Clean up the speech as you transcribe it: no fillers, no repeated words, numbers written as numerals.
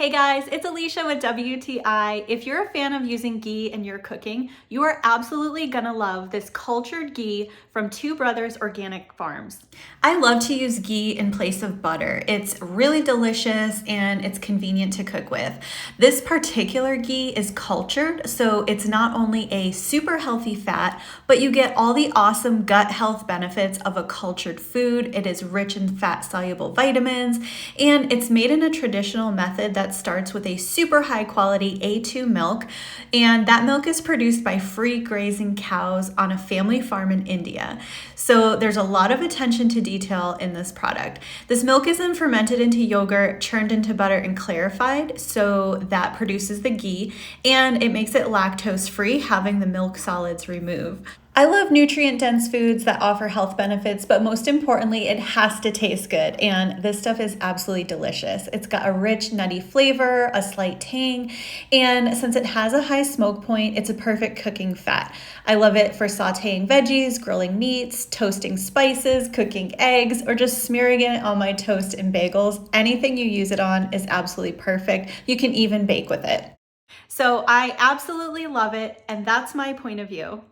Hey guys, it's Alicia with WTI. If you're a fan of using ghee in your cooking, you are absolutely gonna love this cultured ghee from Two Brothers Organic Farms. I love to use ghee in place of butter. It's really delicious and it's convenient to cook with. This particular ghee is cultured, so it's not only a super healthy fat, but you get all the awesome gut health benefits of a cultured food. It is rich in fat-soluble vitamins, and it's made in a traditional method that starts with a super high quality A2 milk, and that milk is produced by free grazing cows on a family farm in India. So there's a lot of attention to detail in this product. This milk is then fermented into yogurt, churned into butter, and clarified, so that produces the ghee, and it makes it lactose free, having the milk solids removed. I love nutrient-dense foods that offer health benefits, but most importantly, it has to taste good, and this stuff is absolutely delicious. It's got a rich, nutty flavor, a slight tang, and since it has a high smoke point, it's a perfect cooking fat. I love it for sauteing veggies, grilling meats, toasting spices, cooking eggs, or just smearing it on my toast and bagels. Anything you use it on is absolutely perfect. You can even bake with it. So I absolutely love it, and that's my point of view.